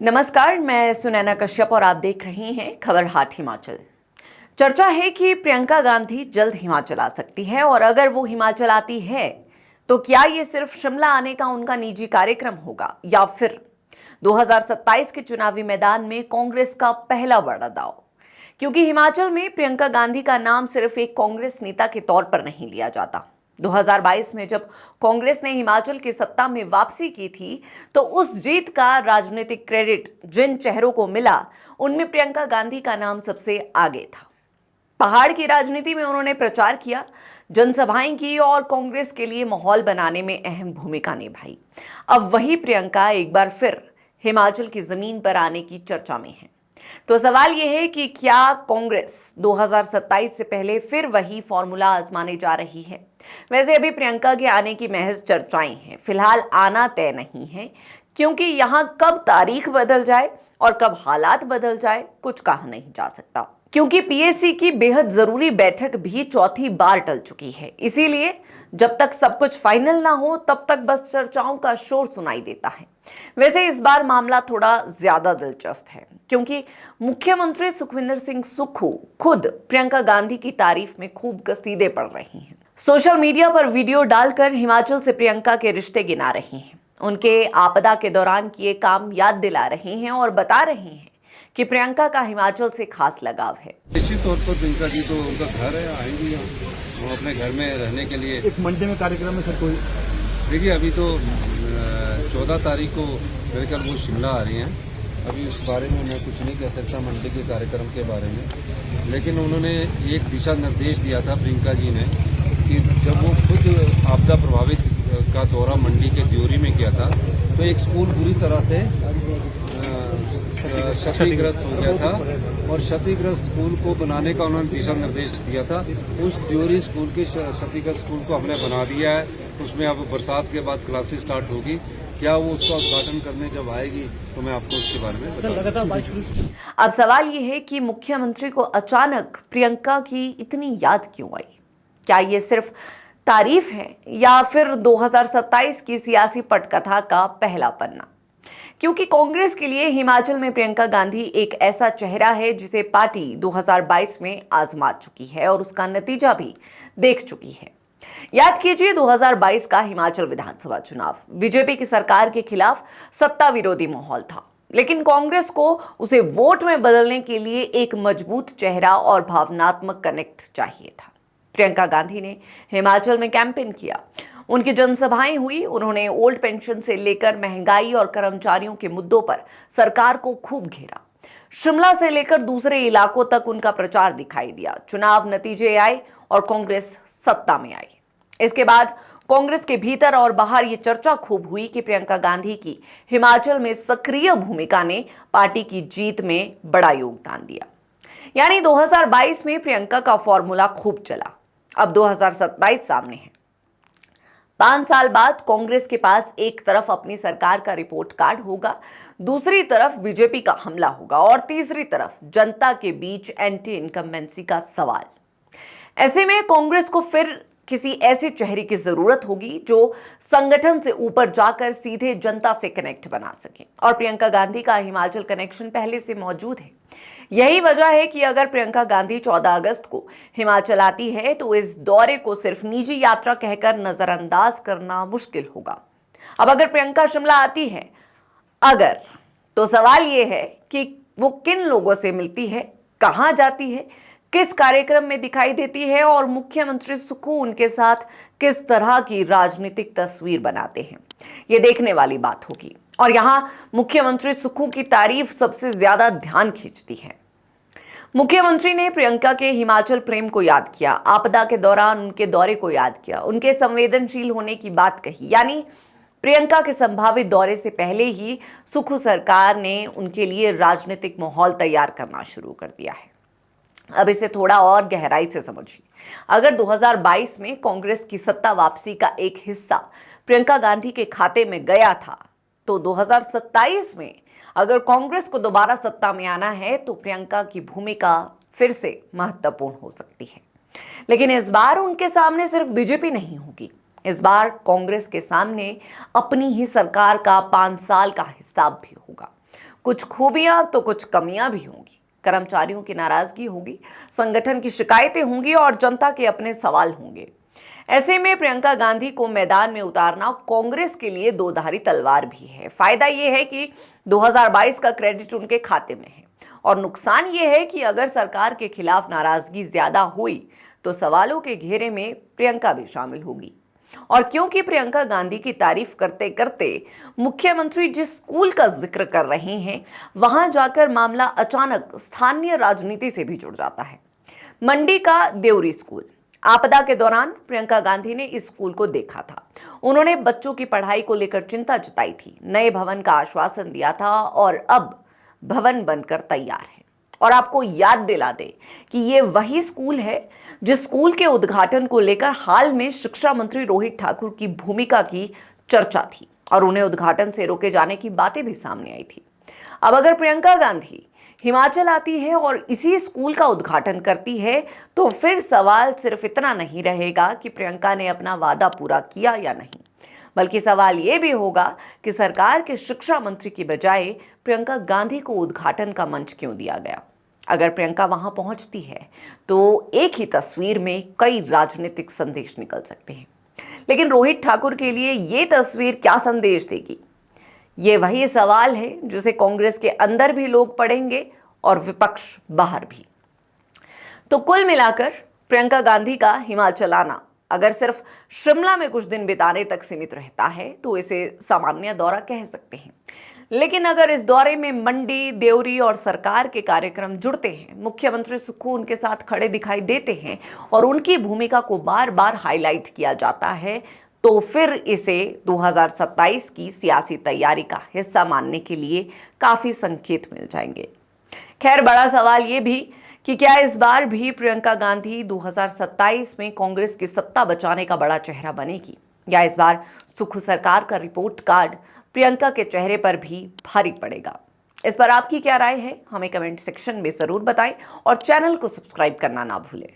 नमस्कार, मैं सुनैना कश्यप और आप देख रहे हैं खबर हाट हिमाचल। चर्चा है कि प्रियंका गांधी जल्द हिमाचल आ सकती है और अगर वो हिमाचल आती है तो क्या ये सिर्फ शिमला आने का उनका निजी कार्यक्रम होगा या फिर 2027 के चुनावी मैदान में कांग्रेस का पहला बड़ा दांव। क्योंकि हिमाचल में प्रियंका गांधी का नाम सिर्फ एक कांग्रेस नेता के तौर पर नहीं लिया जाता। 2022 में जब कांग्रेस ने हिमाचल की सत्ता में वापसी की थी तो उस जीत का राजनीतिक क्रेडिट जिन चेहरों को मिला उनमें प्रियंका गांधी का नाम सबसे आगे था। पहाड़ की राजनीति में उन्होंने प्रचार किया, जनसभाएं की और कांग्रेस के लिए माहौल बनाने में अहम भूमिका निभाई। अब वही प्रियंका एक बार फिर हिमाचल की जमीन पर आने की चर्चा में है। तो सवाल यह है कि क्या कांग्रेस 2027 से पहले फिर वही फॉर्मूला आजमाने जा रही है। वैसे अभी प्रियंका के आने की महज चर्चाएं हैं, फिलहाल आना तय नहीं है, क्योंकि यहां कब तारीख बदल जाए और कब हालात बदल जाए कुछ कहा नहीं जा सकता। क्योंकि पीएसी की बेहद जरूरी बैठक भी चौथी बार टल चुकी है, इसीलिए जब तक सब कुछ फाइनल ना हो तब तक बस चर्चाओं का शोर सुनाई देता है। वैसे इस बार मामला थोड़ा ज्यादा दिलचस्प है, क्योंकि मुख्यमंत्री सुखविंदर सिंह सुक्खू खुद प्रियंका गांधी की तारीफ में खूब कसीदे पढ़ रही हैं। सोशल मीडिया पर वीडियो डालकर हिमाचल से प्रियंका के रिश्ते गिना रही हैं, उनके आपदा के दौरान किए काम याद दिला रहे हैं और बता रहे हैं कि प्रियंका का हिमाचल से खास लगाव है। निश्चित तौर पर प्रियंका जी तो उनका घर है, आएंगी यहाँ, वो अपने घर में रहने के लिए। एक मंडे में कार्यक्रम में सर कोई देखिए अभी तो 14 तारीख को मेरे ख्याल वो शिमला आ रही हैं। अभी उस बारे में मैं कुछ नहीं कह सकता मंडे के कार्यक्रम के बारे में, लेकिन उन्होंने एक दिशा निर्देश दिया था प्रियंका जी ने कि जब वो खुद आपदा प्रभावित का दौरा मंडी के द्योरी में किया था तो एक स्कूल बुरी तरह से क्षतिग्रस्त हो गया था और क्षतिग्रस्त स्कूल को बनाने का उन्होंने दिशा निर्देश दिया था। उस द्योरी स्कूल के क्षतिग्रस्त स्कूल को हमने बना दिया है, उसमें अब बरसात के बाद क्लासेस स्टार्ट होगी। क्या वो उसका उद्घाटन करने जब आएगी तो मैं आपको उसके बारे में बताऊंगा। अब सवाल ये है कि मुख्यमंत्री को अचानक प्रियंका की इतनी याद क्यों आई। क्या ये सिर्फ तारीफ है या फिर 2027 की सियासी पटकथा का पहला पन्ना। क्योंकि कांग्रेस के लिए हिमाचल में प्रियंका गांधी एक ऐसा चेहरा है जिसे पार्टी 2022 में आजमा चुकी है और उसका नतीजा भी देख चुकी है। याद कीजिए 2022 का हिमाचल विधानसभा चुनाव, बीजेपी की सरकार के खिलाफ सत्ता विरोधी माहौल था, लेकिन कांग्रेस को उसे वोट में बदलने के लिए एक मजबूत चेहरा और भावनात्मक कनेक्ट चाहिए था। प्रियंका गांधी ने हिमाचल में कैंपेन किया, उनकी जनसभाएं हुई, उन्होंने ओल्ड पेंशन से लेकर महंगाई और कर्मचारियों के मुद्दों पर सरकार को खूब घेरा। शिमला से लेकर दूसरे इलाकों तक उनका प्रचार दिखाई दिया। चुनाव नतीजे आए और कांग्रेस सत्ता में आई। इसके बाद कांग्रेस के भीतर और बाहर ये चर्चा खूब हुई कि प्रियंका गांधी की हिमाचल में सक्रिय भूमिका ने पार्टी की जीत में बड़ा योगदान दिया। यानी 2022 में प्रियंका का फॉर्मूला खूब चला। अब 2027 सामने है। 5 साल बाद कांग्रेस के पास एक तरफ अपनी सरकार का रिपोर्ट कार्ड होगा, दूसरी तरफ बीजेपी का हमला होगा और तीसरी तरफ जनता के बीच एंटी इनकम्बेंसी का सवाल। ऐसे में कांग्रेस को फिर किसी ऐसे चेहरे की जरूरत होगी जो संगठन से ऊपर जाकर सीधे जनता से कनेक्ट बना सके, और प्रियंका गांधी का हिमाचल कनेक्शन पहले से मौजूद है। यही वजह है कि अगर प्रियंका गांधी 14 अगस्त को हिमाचल आती है तो इस दौरे को सिर्फ निजी यात्रा कहकर नजरअंदाज करना मुश्किल होगा। अब अगर प्रियंका शिमला आती है तो सवाल यह है कि वो किन लोगों से मिलती है, कहां जाती है, किस कार्यक्रम में दिखाई देती है और मुख्यमंत्री सुक्खू उनके साथ किस तरह की राजनीतिक तस्वीर बनाते हैं, ये देखने वाली बात होगी। और यहां मुख्यमंत्री सुक्खू की तारीफ सबसे ज्यादा ध्यान खींचती है। मुख्यमंत्री ने प्रियंका के हिमाचल प्रेम को याद किया, आपदा के दौरान उनके दौरे को याद किया, उनके संवेदनशील होने की बात कही। यानी प्रियंका के संभावित दौरे से पहले ही सुक्खू सरकार ने उनके लिए राजनीतिक माहौल तैयार करना शुरू कर दिया है। अब इसे थोड़ा और गहराई से समझिए। अगर 2022 में कांग्रेस की सत्ता वापसी का एक हिस्सा प्रियंका गांधी के खाते में गया था, तो 2027 में अगर कांग्रेस को दोबारा सत्ता में आना है तो प्रियंका की भूमिका फिर से महत्वपूर्ण हो सकती है। लेकिन इस बार उनके सामने सिर्फ बीजेपी नहीं होगी, इस बार कांग्रेस के सामने अपनी ही सरकार का 5 साल का हिसाब भी होगा। कुछ खूबियां तो कुछ कमियां भी होंगी, कर्मचारियों की नाराजगी होगी, संगठन की शिकायतें होंगी और जनता के अपने सवाल होंगे। ऐसे में प्रियंका गांधी को मैदान में उतारना कांग्रेस के लिए दोधारी तलवार भी है। फायदा यह है कि 2022 का क्रेडिट उनके खाते में है और नुकसान यह है कि अगर सरकार के खिलाफ नाराजगी ज्यादा हुई तो सवालों के घेरे में प्रियंका भी शामिल होगी। और क्योंकि प्रियंका गांधी की तारीफ करते करते मुख्यमंत्री जिस स्कूल का जिक्र कर रहे हैं, वहां जाकर मामला अचानक स्थानीय राजनीति से भी जुड़ जाता है। मंडी का देवरी स्कूल। आपदा के दौरान प्रियंका गांधी ने इस स्कूल को देखा था। उन्होंने बच्चों की पढ़ाई को लेकर चिंता जताई थी, नए भवन का आश्वासन दिया था और अब भवन बनकर तैयार है। और आपको याद दिला दे कि ये वही स्कूल है जिस स्कूल के उद्घाटन को लेकर हाल में शिक्षा मंत्री रोहित ठाकुर की भूमिका की चर्चा थी और उन्हें उद्घाटन से रोके जाने की बातें भी सामने आई थी। अब अगर प्रियंका गांधी हिमाचल आती है और इसी स्कूल का उद्घाटन करती है तो फिर सवाल सिर्फ इतना नहीं रहेगा कि प्रियंका ने अपना वादा पूरा किया या नहीं, बल्कि सवाल यह भी होगा कि सरकार के शिक्षा मंत्री की बजाय प्रियंका गांधी को उद्घाटन का मंच क्यों दिया गया। अगर प्रियंका वहां पहुंचती है तो एक ही तस्वीर में कई राजनीतिक संदेश निकल सकते हैं, लेकिन रोहित ठाकुर के लिए ये तस्वीर क्या संदेश देगी, ये वही सवाल है जिसे कांग्रेस के अंदर भी लोग पढ़ेंगे और विपक्ष बाहर भी। तो कुल मिलाकर प्रियंका गांधी का हिमाचल आना अगर सिर्फ शिमला में कुछ दिन बिताने तक सीमित रहता है तो इसे सामान्य दौरा कह सकते हैं, लेकिन अगर इस दौरे में मंडी, देवरी और सरकार के कार्यक्रम जुड़ते हैं, मुख्यमंत्री सुक्खू उनके साथ खड़े दिखाई देते हैं और उनकी भूमिका को बार बार हाईलाइट किया जाता है, तो फिर इसे 2027 की सियासी तैयारी का हिस्सा मानने के लिए काफी संकेत मिल जाएंगे। खैर, बड़ा सवाल ये भी कि क्या इस बार भी प्रियंका गांधी 2027 में कांग्रेस की सत्ता बचाने का बड़ा चेहरा बनेगी, या इस बार सुक्खू सरकार का रिपोर्ट कार्ड प्रियंका के चेहरे पर भी भारी पड़ेगा। इस पर आपकी क्या राय है, हमें कमेंट सेक्शन में जरूर बताएं और चैनल को सब्सक्राइब करना ना भूलें।